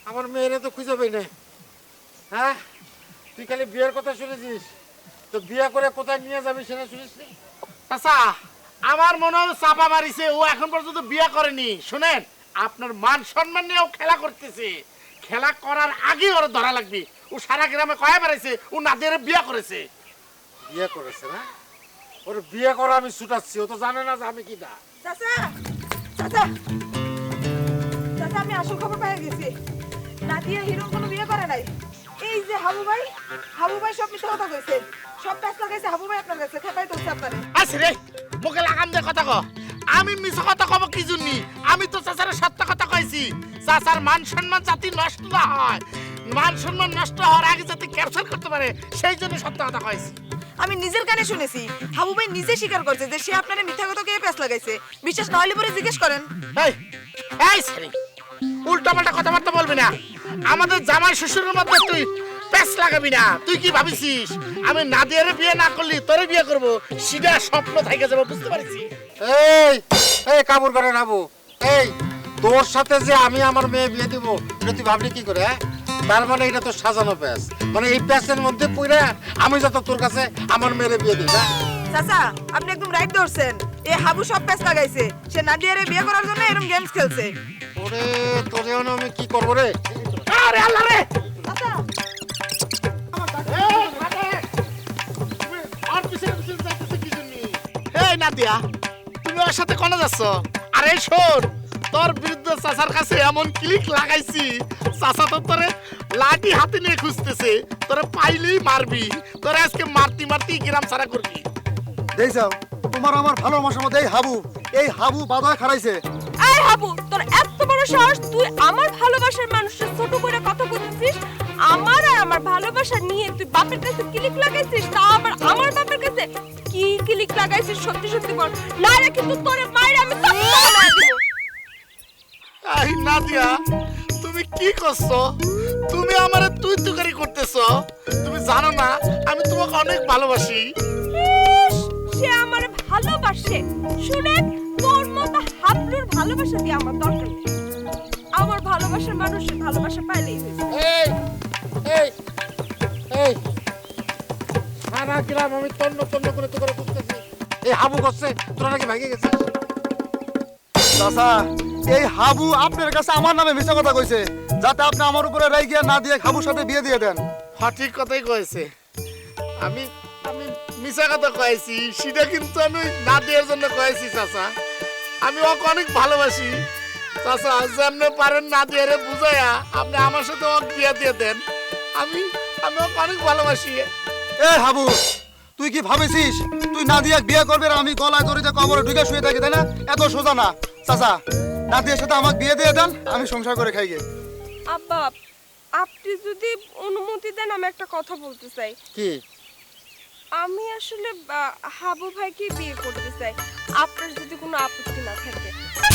আমার মেয়েরে তো খুঁজে পাই না। হ্যাঁ, তুই খালি বিয়ের কথা শুনেছিস, তো বিয়ে করে কোথায় নিয়ে যাবি সেটা শুনিস নি? চাচা আমার মনে হয় চাপা মারিছে, ও এখন পর্যন্ত বিয়ে করেনি। শুনেন, আপনার মান সম্মান নিয়েও খেলা করতেছে। খেলা করার আগে ওর ধরা লাগবে। ও সারা গ্রামে কয়ে বেড়াইছে ও নাদের বিয়ে করেছে। বিয়ে করেছে না? ওর বিয়ে করা আমি ছুটাচ্ছি, ও তো জানে না যে আমি কি না। চাচা চাচা চাচা, আমি আসল খবর পেয়ে গেছি। নাদিয়া হিরণ কোনো বিয়ে করে নাই। এই যে হাবু ভাই সব মিথ্যা কথা কইছে, সব প্যাচ লাগাইছে হাবু ভাই আপনার কাছে, খেপাই তুলছে আপনারে। আছে রে, মুখে লাগাম দিয়ে কথা কও। আমি মিছা কথা কব কি জন্যি? আমি তো চাচার সত্য কথা কইছি। চাচার মান সম্মান যাতে নষ্ট না হয়, মান সম্মান নষ্ট হওয়ার আগে যাতে ক্যাপচার করতে পারে, সেই জন্য সত্য কথা কইছি। আমি নিজের কানে শুনেছি, হাবু ভাই নিজে স্বীকার করছে যে সে আপনারে মিথ্যা কথা কে প্যাচ লাগাইছে। বিশ্বাস না হলে পরে জিজ্ঞেস করেন। এই এই সারি, উল্টাপাল্টা কথাবার্তা বলবি না। আমাদের জামাই শ্বশুরের মধ্যে তুই প্যাচ লাগাবি না। তুই কি ভাবিছিস আমি নাদিয়ারে বিয়ে না করলি তোরে বিয়ে করব? সেটা স্বপ্ন থেকে যাবো, বুঝতে পারছি। এই এই কাবুর করে নাবো, এই তোর সাথে যে আমি আমার মেয়ে বিয়ে দিব এটা তুই ভাবলি কি করে? হ্যাঁ, তার মানে এটা তো সাজানো প্যাচ, মানে এই প্যাচের মধ্যে পড়ে আমি যত তোর কাছে আমার মেয়ের বিয়ে দিই না। চাচা আপনি একদম রাইট ধরছেন। এই হাবু সব প্যাচ লাগাইছে, সে নাদিয়ারে বিয়ে করার জন্য এরকম গেমস খেলছে। ওরে তোরে আমি কি করবো রে? আরে আল্লাহ রে, চাচা এই মাঠে তুমি আর পিছনে পিছনে যাইতেছ কি জন্য? এই নাদিয়া, তুমি ওর সাথে কোনে যাচ্ছ? আরে শোন, তোর বিরুদ্ধে চাচার কাছে এমন ক্লিক লাগাইছি, চাচা তো তোরে লাঠি হাতে নিয়ে খুঁজতেছে। তোরে পাইলেই মারবি। তোরে আজকে মারতি মারতি গ্রাম ছাড়া করবি। দেখছাও তোমার আমার ভালোবাসার মধ্যে এই হাবু বাধা খারাইছে। এই হাবু, তোর এত বড় সাহস, তুই আমার ভালোবাসার মানুষের ছোট করে কথা বলছিস? আমার আর আমার ভালোবাসা নিয়ে তুই বাপের কাছে ক্লিক লাগাইছিস, তা আবার আমার বাপের কাছে কি ক্লিক লাগাইছিস? সত্যি সত্যি বল, না রে কিন্তু তোরে মাইরে আমি তো মার দিব। এই নাদিয়া, তুমি কি করছো? তুমি আমারে তুই তুকারি করতেছো। তুমি জানো না আমি তোমাকে অনেক ভালোবাসি। ইস, সে আমার ভালোবাসে। শুনে, তোর মতো হাবলুর ভালোবাসা দিয়ে আমার দরকার নেই। আমার ভালোবাসার মানুষের ভালোবাসা পাইলেই হয়েছে। এই এই এই সারা গ্রাম আমি তন্ন তন্ন করে তো করে খুঁজতেছি, এই হাবু করছে তোরা নাকি ভাগে গেছিস? চাচা এই হাবু আপনার কাছে আমার নামে মিথ্যা কথা কইছে, যাতে আপনি আমার উপরে রাই গিয়া না দিয়ে হাবুর সাথে বিয়ে দিয়ে দেন। সঠিক কথাই কয়েছে। আমি আমি মিছা কথা কয়েছি, সেটা কিন্তু আমি ওই নাদিয়ার জন্য কয়েছি চাচা। আমি ওকে অনেক ভালোবাসি চাচা। যেমনি পারেন নাদিয়ারে বুঝাইয়া আপনি আমার সাথে ওকে বিয়ে দিয়ে দেন। আমি আমি ওকে অনেক ভালোবাসি। এ হাবু, তুই কি ভাবেছিস তুই নাদিয়াক বিয়ে করবে আর আমি গলায় দড়িতে কবরে ঢুকে শুয়ে থাকি, তাই না? এত সোজা না চাচা। নাদিয়ার সাথে আমাকে বিয়ে দিয়ে দেন, আমি সংসার করে খাই গে। আব্বা, আপনি যদি অনুমতি দেন আমি একটা কথা বলতে চাই। কি? আমি আসলে হাবু ভাইকে বিয়ে করতে চাই, আপনার যদি কোনো আপত্তি না থাকে।